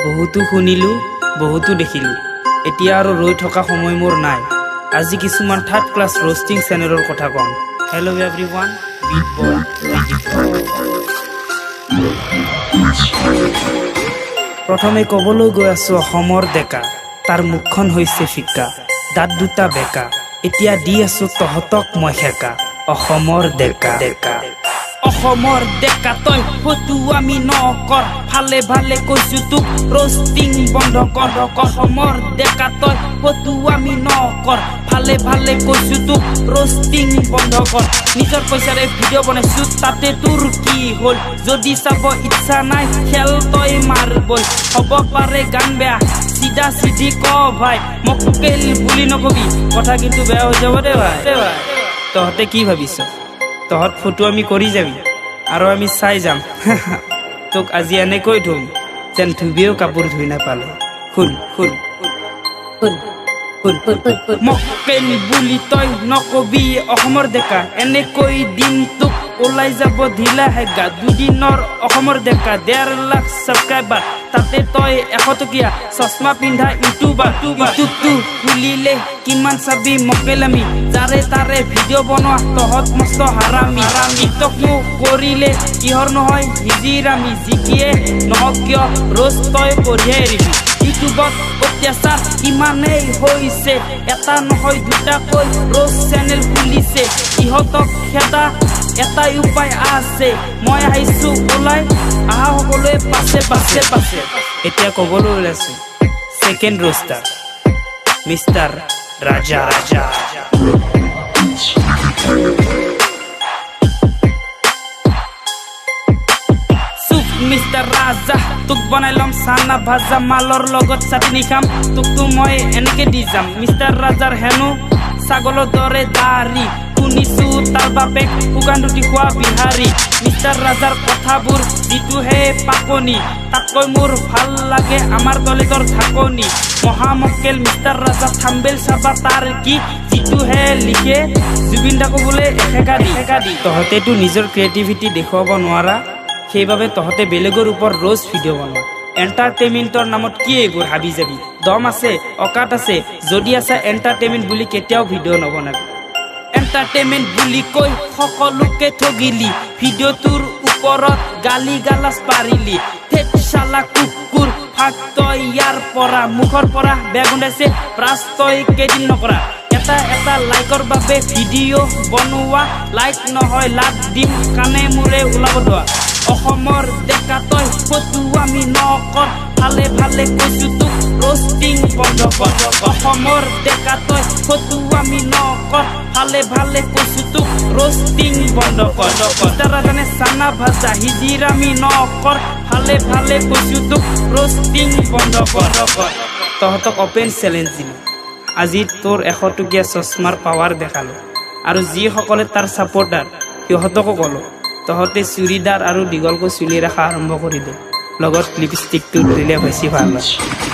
বহুতো শুনিলো বহুতো দেখিলো এতিয়া আৰু ৰৈ থকা সময় মোৰ নাই আজি কিছুমান থাৰ্ড ক্লাছ ৰোষ্টিং চেনেলৰ কথা কম হেল্ল' এভৰিৱান বিট বয় প্ৰথমে ক'বলৈ গৈ আছো অসমৰ ডেকা তাৰ মুখখন হৈছে ফিকা দাঁত দুটা বেকা এতিয়া দি আছো তহঁতক মই হেকা অসমৰ ডেকা অসমৰ ডেকা তই ফটো আমি নকৰ ভালে ভালে কৈছো তোক ৰোষ্টিং বন্ধ কৰ অসমৰ ডেকা তই ফটো আমি নকৰ ভালে ভালে কৈছো তোক ৰোষ্টিং বন্ধ কৰ নিজৰ পইচাৰে ভিডিঅ' বনাইছো তাতে তোৰ কি হ'ল যদি চাব ইচ্ছা নাই খেল তই মাৰ্বল হ'ব পাৰে গান বেয়া চিধা চিধি ক ভাই মক্কেল বুলি নকবি কথা কিন্তু বেয়া হৈ যাব দে ভাই তহঁতে কি ভাবিছ তহঁত ফটো আমি কৰি যাবি আৰু আমি চাই যাম তোক আজি এনেকৈ ধুম যেন ধুবিও কাপোৰ ধুই নাপালে শুন মক্কেল বুলি তই নকবি অসমৰ ডেকা এনেকৈ দিন তোক ওলাই যাব ঢিলা হেগা দুদিনৰ অসমৰ ডেকা 1.5 লাখ ছাবস্ক্ৰাইবাৰ তাতে তই 100 টকীয়া চশমা পিন্ধা ইউটিউবটো খুলিলে কিমান চাবি মক্কেল আমি যাৰে তাৰে ভিডিঅ' বনোৱা তহঁত মস্ত হাৰামি টিকটক মোক কৰিলে কিহৰ নহয় হিজিৰামি জিকিয়ে নহওক কিয় ৰোজ তই কঢ়িয়াই এৰিবি ইউটিউবত অত্যাচাৰ ইমানেই হৈছে এটা নহয় দুটাকৈ ৰোজ চেনেল খুলিছে ইহঁতক খেদা এটাই উপায় আছে মই আহিছো ওলাই আহা সকলোৱে পাছে এতিয়া ক'বলৈ ওলাইছো ছেকেণ্ড ৰোষ্টাৰ মিষ্টাৰ ৰাজা মিষ্টাৰ ৰাজা তোক বনাই ল'ম চানা ভাজা মালৰ লগত চাটনি খাম তোকতো মই এনেকে দি যাম মিষ্টাৰ ৰাজাৰ হেনো ছাগলৰ দৰে দাড়ি শুনিছো তাৰ বাপেক শুকান ৰুটি খোৱা বিহাৰী মিষ্টাৰ ৰাজাৰ কথাবোৰ যিটোহে পাকনি তাতকৈ মোৰ ভাল লাগে আমাৰ দলিতৰ ঢাকনি মহামক্কেল মিষ্টাৰ ৰাজা থাম্বেল চাবা তাৰ কি যিটোহে লিখে জুবিন দাকো বোলে এশেকা দি তহঁতেতো নিজৰ ক্ৰিয়েটিভিটি দেখুৱাব নোৱাৰা সেইবাবে তহঁতে বেলেগৰ ওপৰত ৰোজ ভিডিঅ' বনোৱা এণ্টাৰটেইনমেণ্টৰ নামত কি এইবোৰ হাবি যাবি দম আছে অকাত আছে যদি আছে এণ্টাৰটেইনমেণ্ট বুলি কেতিয়াও ভিডিঅ' নবনাবি এণ্টাৰটেইনমেণ্ট বুলি কৈ সকলোকে ঠগিলি ভিডিঅ'টোৰ ওপৰত গালি গালাজ পাৰিলি থেট শালা কুকুৰ ভাগ তই ইয়াৰ পৰা মুখৰ পৰা বেয়া গোন্ধাইছে ব্ৰাছ তই কেইদিন নকৰা এটা লাইকৰ বাবে ভিডিঅ' বনোৱা লাইক নহয় লাভ দিম কাণে মূৰে ওলাব ধোৱা অসমৰ ডেকা তই ফটো আমি নকৰ ভালে ভালে কৈছো তোক ৰোষ্টিং বন্ধ কৰ অসমৰ ডেকা তই ফটো আমি নকৰ ভালে ভালে কৈছো তোক ৰোষ্টিং বন্ধ কৰ ৰাজানে চানা ভাজা হিজিৰামি নকৰ ভালে ভালে কৈছো তোক ৰোষ্টিং বন্ধ কৰ তহঁতক অপেন চেলেঞ্জ দিলোঁ আজি তোৰ 100 টকীয়া চশমাৰ পাৱাৰ দেখালোঁ আৰু যিসকলে তাৰ ছাপোৰ্টাৰ সিহঁতকো ক'লোঁ তহঁতে চুৰিদাৰ আৰু দীঘলকৈ চুলি ৰখা আৰম্ভ কৰি দে লগত লিপষ্টিকটো দিলে বেছি ভাল হয়